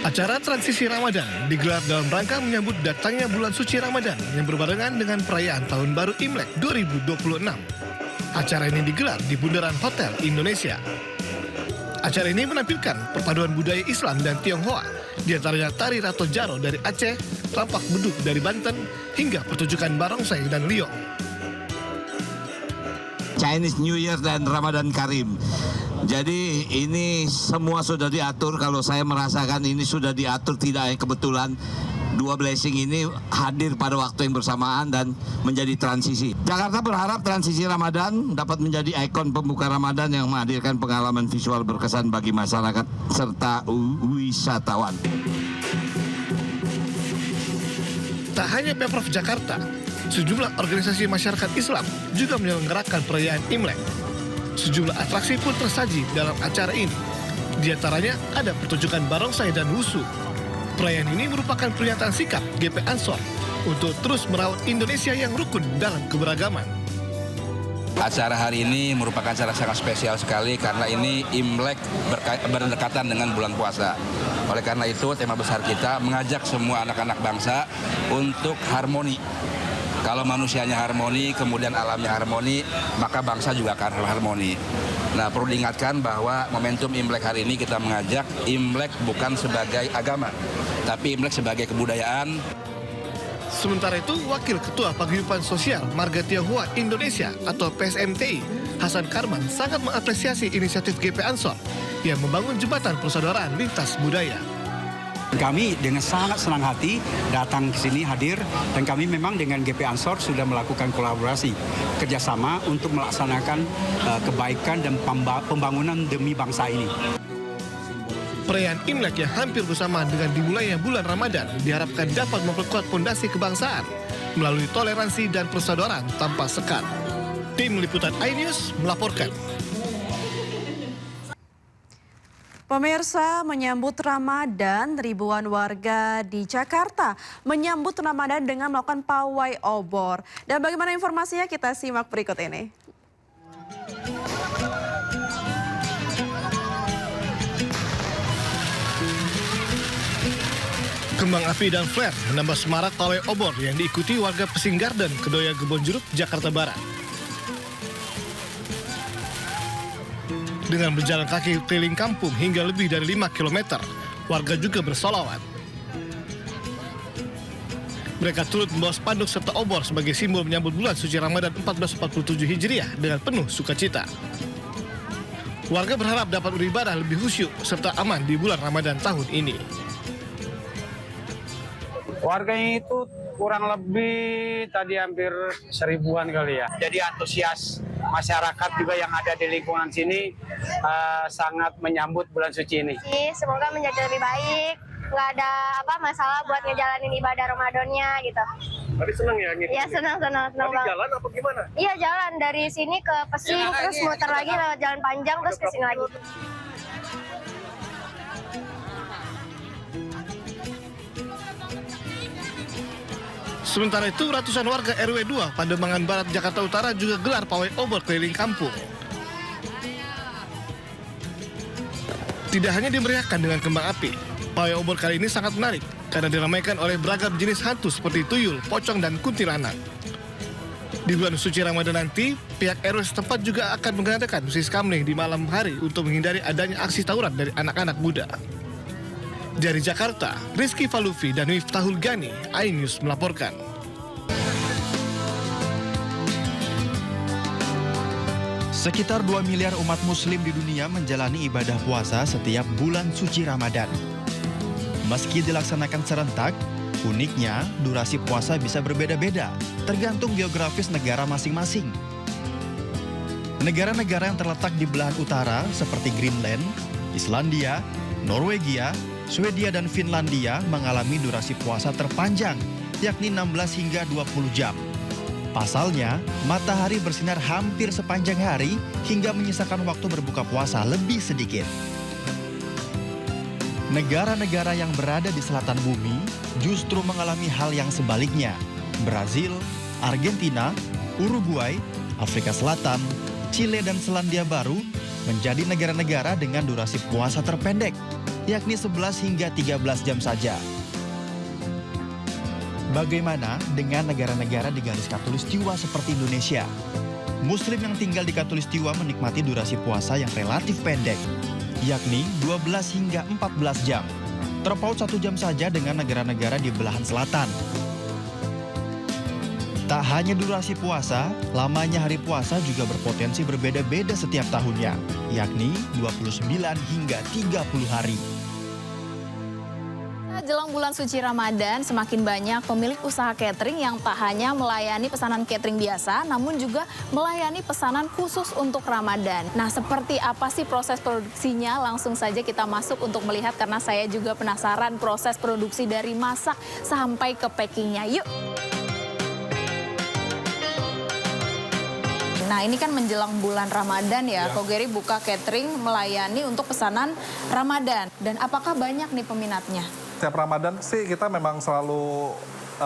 Acara transisi Ramadan digelar dalam rangka menyambut datangnya bulan suci Ramadan yang berbarengan dengan perayaan Tahun Baru Imlek 2026. Acara ini digelar di Bundaran Hotel Indonesia. Acara ini menampilkan perpaduan budaya Islam dan Tionghoa, di antaranya tari Rato Jaro dari Aceh, rampak beduk dari Banten, hingga pertunjukan barongsai dan liong. Chinese New Year dan Ramadan Karim. Jadi ini semua sudah diatur. Kalau saya merasakan ini sudah diatur, tidak hanya kebetulan. Dua blessing ini hadir pada waktu yang bersamaan dan menjadi transisi. Jakarta berharap transisi Ramadan dapat menjadi ikon pembuka Ramadan yang menghadirkan pengalaman visual berkesan bagi masyarakat serta wisatawan. Tak hanya Pemprov Jakarta, sejumlah organisasi masyarakat Islam juga menyelenggarakan perayaan Imlek. Sejumlah atraksi pun tersaji dalam acara ini. Di antaranya ada pertunjukan barongsai dan wusu. Perayaan ini merupakan pernyataan sikap GP Ansor untuk terus merawat Indonesia yang rukun dalam keberagaman. Acara hari ini merupakan acara sangat spesial sekali karena ini Imlek berdekatan dengan bulan puasa. Oleh karena itu tema besar kita mengajak semua anak-anak bangsa untuk harmoni. Kalau manusianya harmoni, kemudian alamnya harmoni, maka bangsa juga akan harmoni. Nah, perlu diingatkan bahwa momentum Imlek hari ini kita mengajak Imlek bukan sebagai agama, tapi Imlek sebagai kebudayaan. Sementara itu, Wakil Ketua Paguyuban Sosial Marga Tionghoa Indonesia atau PSMTI, Hasan Karman sangat mengapresiasi inisiatif GP Ansor yang membangun jembatan persaudaraan lintas budaya. Kami dengan sangat senang hati datang ke sini hadir dan kami memang dengan GP Ansor sudah melakukan kolaborasi kerjasama untuk melaksanakan kebaikan dan pembangunan demi bangsa ini. Perayaan Imlek yang hampir bersamaan dengan dimulainya bulan Ramadan diharapkan dapat memperkuat fondasi kebangsaan melalui toleransi dan persaudaraan tanpa sekat. Tim Liputan iNews melaporkan. Pemirsa, menyambut Ramadan, ribuan warga di Jakarta menyambut Ramadan dengan melakukan pawai obor. Dan bagaimana informasinya kita simak berikut ini. Kembang api dan flare menambah semarak pawai obor yang diikuti warga Pesing Garden, Kedoya Kebonjeruk, Jakarta Barat. Dengan berjalan kaki keliling kampung hingga lebih dari 5 km, warga juga bersolawat. Mereka turut membawa spanduk serta obor sebagai simbol menyambut bulan suci Ramadan 1447 Hijriah dengan penuh sukacita. Warga berharap dapat beribadah lebih khusyuk serta aman di bulan Ramadan tahun ini. Warganya itu kurang lebih tadi hampir 1000-an kali ya. Jadi antusias masyarakat juga yang ada di lingkungan sini sangat menyambut bulan suci ini. Semoga menjadi lebih baik, nggak ada masalah buat ngejalanin ibadah Ramadannya gitu. Tadi senang ya? Iya senang banget. Jalan apa gimana? Iya jalan dari sini ke Pesing, terus muter lagi lewat jalan panjang, terus ke sini lagi. Sementara itu, ratusan warga RW 2 Pademangan Barat, Jakarta Utara juga gelar pawai obor keliling kampung. Tidak hanya dimeriahkan dengan kembang api, pawai obor kali ini sangat menarik karena diramaikan oleh beragam jenis hantu seperti tuyul, pocong, dan kuntilanak. Di bulan suci Ramadan nanti, pihak RW setempat juga akan mengadakan sis kamling di malam hari untuk menghindari adanya aksi tawuran dari anak-anak muda. Dari Jakarta, Rizky Falufi dan Miftahul Gani, iNews melaporkan. Sekitar 2 miliar umat muslim di dunia menjalani ibadah puasa setiap bulan suci Ramadan. Meski dilaksanakan serentak, uniknya durasi puasa bisa berbeda-beda, tergantung geografis negara masing-masing. Negara-negara yang terletak di belahan utara seperti Greenland, Islandia, Norwegia, Swedia dan Finlandia mengalami durasi puasa terpanjang, yakni 16 hingga 20 jam. Pasalnya, matahari bersinar hampir sepanjang hari hingga menyisakan waktu berbuka puasa lebih sedikit. Negara-negara yang berada di selatan bumi justru mengalami hal yang sebaliknya. Brazil, Argentina, Uruguay, Afrika Selatan, Chile dan Selandia Baru menjadi negara-negara dengan durasi puasa terpendek, yakni 11 hingga 13 jam saja. Bagaimana dengan negara-negara di garis khatulistiwa seperti Indonesia? Muslim yang tinggal di khatulistiwa menikmati durasi puasa yang relatif pendek, yakni 12 hingga 14 jam. Terpaut 1 jam saja dengan negara-negara di belahan selatan. Tak hanya durasi puasa, lamanya hari puasa juga berpotensi berbeda-beda setiap tahunnya, yakni 29 hingga 30 hari. Jelang bulan suci Ramadan, semakin banyak pemilik usaha catering yang tak hanya melayani pesanan catering biasa, namun juga melayani pesanan khusus untuk Ramadan. Nah, seperti apa sih proses produksinya? Langsung saja kita masuk untuk melihat karena saya juga penasaran proses produksi dari masak sampai ke packingnya. Yuk! Nah, ini kan menjelang bulan Ramadan ya, Ko Geri buka catering melayani untuk pesanan Ramadan. Dan apakah banyak nih peminatnya? Setiap Ramadan sih kita memang selalu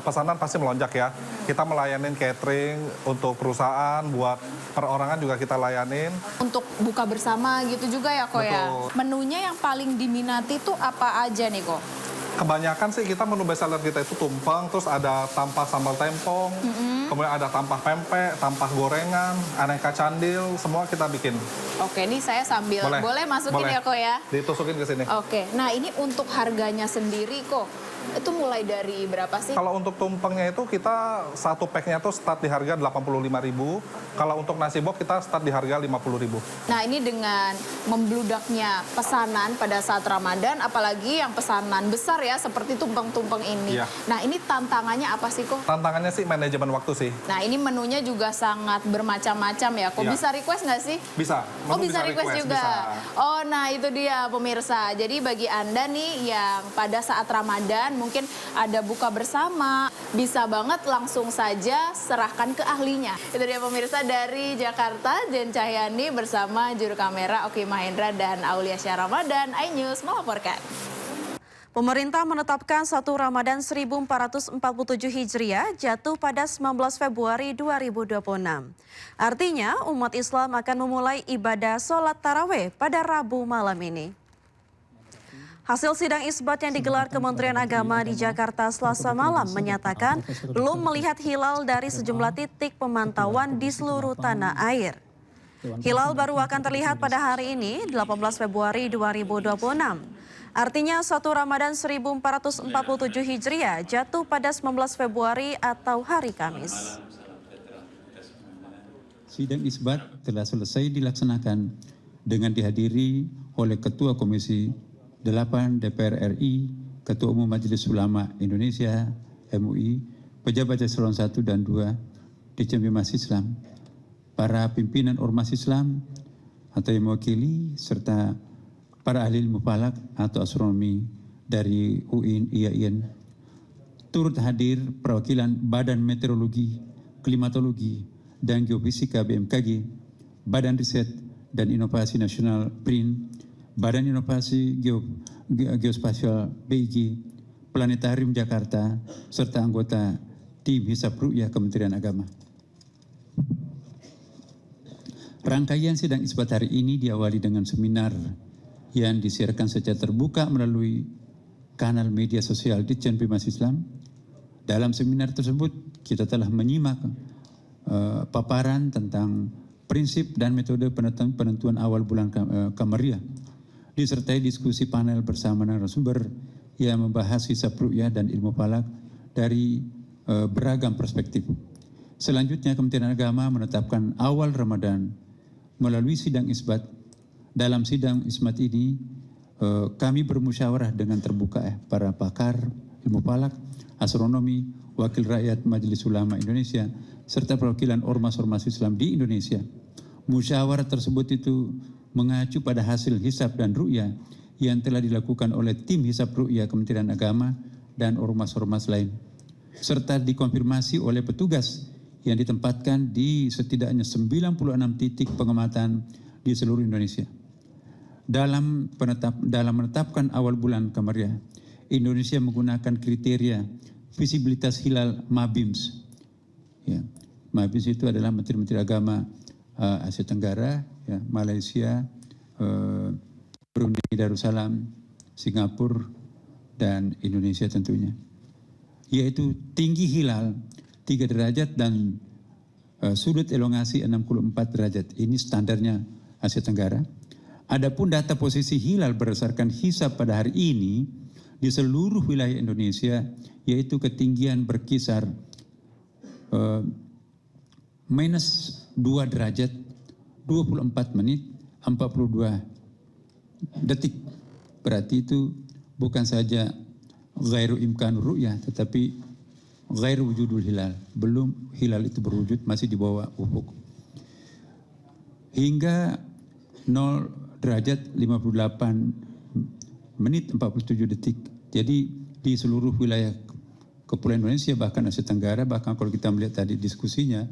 pesanan pasti melonjak ya. Kita melayanin catering untuk perusahaan, buat perorangan juga kita layanin. Untuk buka bersama gitu juga ya, Ko ya? Menunya yang paling diminati tuh apa aja nih, Ko? Kebanyakan sih kita menu best seller kita itu tumpeng, terus ada tampah sambal tempong, kemudian ada tampah pempek, tampah gorengan, aneka candil, semua kita bikin. Oke, ini saya sambil boleh masukin boleh. Ya, Ko ya? Ditusukin ke sini. Oke, nah ini untuk harganya sendiri, Ko. Itu mulai dari berapa sih? Kalau untuk tumpengnya itu kita satu packnya tuh start di harga 85.000. Kalau untuk nasi box kita start di harga 50.000. Nah, ini dengan membludaknya pesanan pada saat Ramadan, apalagi yang pesanan besar ya, seperti tumpeng-tumpeng ini. Iya. Nah, ini tantangannya apa sih, Ko? Tantangannya sih manajemen waktu sih. Nah, ini menunya juga sangat bermacam-macam ya. Kok Iya. bisa request nggak sih? Bisa. Oh, Menu bisa request juga. bisa. Oh, nah itu dia pemirsa. Jadi bagi Anda nih yang pada saat Ramadan mungkin ada buka bersama, bisa banget langsung saja serahkan ke ahlinya. Itu dia pemirsa dari Jakarta, Jen Cahyani bersama juru kamera Oki Mahendra dan Aulia Syah Ramadan. iNews melaporkan. Pemerintah menetapkan 1 Ramadan 1447 Hijriah jatuh pada 19 Februari 2026. Artinya umat Islam akan memulai ibadah sholat tarawih pada Rabu malam ini. Hasil sidang isbat yang digelar Kementerian Agama di Jakarta Selasa malam menyatakan belum melihat hilal dari sejumlah titik pemantauan di seluruh tanah air. Hilal baru akan terlihat pada hari ini, 18 Februari 2026. Artinya 1 Ramadan 1447 Hijriah jatuh pada 19 Februari atau hari Kamis. Sidang isbat telah selesai dilaksanakan dengan dihadiri oleh Ketua Komisi 8 DPR RI, Ketua Umum Majelis Ulama Indonesia MUI, pejabat eselon 1 dan 2 Ditjen Bimas Islam, para pimpinan ormas Islam atau yang mewakili, serta para ahli ilmu falak atau astronomi dari UIN, IAIN. Turut hadir perwakilan Badan Meteorologi, Klimatologi, dan Geofisika BMKG, Badan Riset dan Inovasi Nasional BRIN, Badan Inovasi Geospasial BIG, Planetarium Jakarta, serta anggota tim Hisab Ru'yah Kementerian Agama. Rangkaian sidang isbat hari ini diawali dengan seminar yang disiarkan secara terbuka melalui kanal media sosial Ditjen Bimas Islam. Dalam seminar tersebut kita telah menyimak paparan tentang prinsip dan metode penentuan awal bulan Kamariah, disertai diskusi panel bersama narasumber yang membahas hisab ru'yah dan ilmu falak dari beragam perspektif. Selanjutnya Kementerian Agama menetapkan awal Ramadan melalui sidang isbat. Dalam sidang isbat ini kami bermusyawarah dengan terbuka para pakar ilmu falak, astronomi, wakil rakyat Majelis Ulama Indonesia, serta perwakilan ormas-ormas Islam di Indonesia. Musyawarah tersebut itu mengacu pada hasil hisab dan ru'yah yang telah dilakukan oleh tim hisab ru'yah Kementerian Agama dan ormas-ormas lain, serta dikonfirmasi oleh petugas yang ditempatkan di setidaknya 96 titik pengamatan di seluruh Indonesia. Dalam menetapkan awal bulan Kamariah, Indonesia menggunakan kriteria visibilitas hilal MABIMS. Ya, MABIMS itu adalah Menteri-Menteri Agama Asia Tenggara, ya, Malaysia, Brunei Darussalam, Singapura, dan Indonesia tentunya. Yaitu tinggi hilal 3 derajat dan sudut elongasi 64 derajat. Ini standarnya Asia Tenggara. Adapun data posisi hilal berdasarkan hisab pada hari ini di seluruh wilayah Indonesia, yaitu ketinggian berkisar minus 2 derajat 24 menit 42 detik. Berarti itu bukan saja ghairu imkan ru'yah, tetapi ghairu wujudul hilal. Belum hilal itu berwujud, masih di bawah ufuk. Hingga 0 derajat 58 menit 47 detik. Jadi di seluruh wilayah Kepulauan Indonesia, bahkan Asia Tenggara, bahkan kalau kita melihat tadi diskusinya,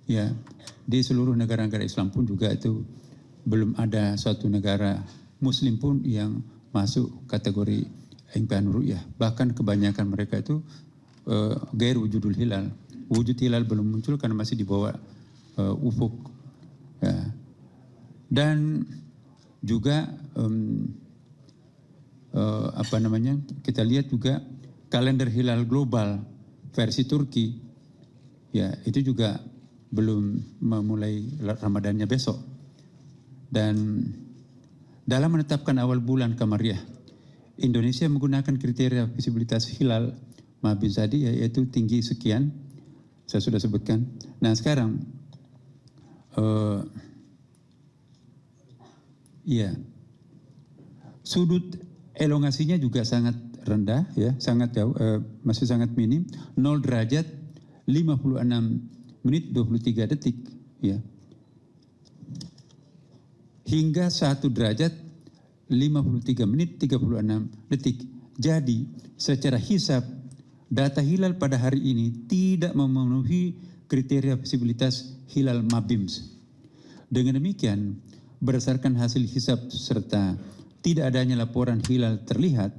ya di seluruh negara-negara Islam pun juga itu belum ada suatu negara Muslim pun yang masuk kategori imkan ru'yah. Bahkan kebanyakan mereka itu gair wujudul hilal. Wujud hilal belum muncul karena masih di bawah ufuk. Ya. Dan juga kita lihat juga kalender hilal global versi Turki, ya itu juga belum memulai Ramadannya besok. Dan dalam menetapkan awal bulan Qamariyah, Indonesia menggunakan kriteria visibilitas hilal Mabim tadi, yaitu tinggi sekian, saya sudah sebutkan. Nah sekarang, ya sudut elongasinya juga sangat rendah, ya sangat jauh, masih sangat minim, 0 derajat 56 menit 23 detik, ya. Hingga 1 derajat 53 menit 36 detik. Jadi secara hisab data hilal pada hari ini tidak memenuhi kriteria visibilitas hilal Mabims. Dengan demikian, berdasarkan hasil hisab serta tidak adanya laporan hilal terlihat,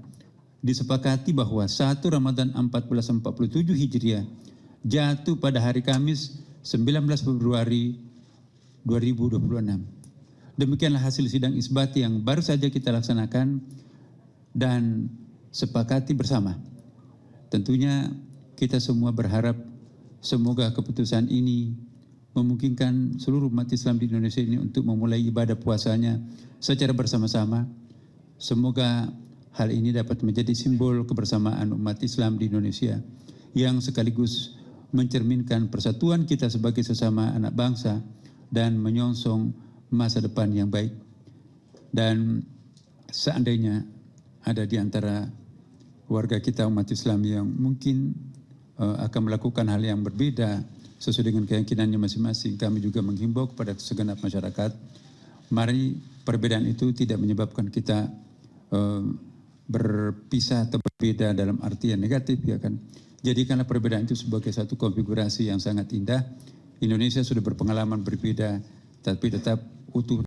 disepakati bahwa 1 Ramadan 1447 Hijriah jatuh pada hari Kamis 19 Februari 2026. Demikianlah hasil sidang isbati yang baru saja kita laksanakan dan sepakati bersama. Tentunya kita semua berharap semoga keputusan ini memungkinkan seluruh umat Islam di Indonesia ini untuk memulai ibadah puasanya secara bersama-sama. Semoga hal ini dapat menjadi simbol kebersamaan umat Islam di Indonesia yang sekaligus mencerminkan persatuan kita sebagai sesama anak bangsa dan menyongsong masa depan yang baik. Dan seandainya ada di antara warga kita umat Islam yang mungkin akan melakukan hal yang berbeda sesuai dengan keyakinannya masing-masing, kami juga menghimbau kepada segenap masyarakat, mari perbedaan itu tidak menyebabkan kita berpisah atau berbeda dalam arti yang negatif, ya kan. Jadikanlah perbedaan itu sebagai satu konfigurasi yang sangat indah. Indonesia sudah berpengalaman berbeda, tapi tetap utuh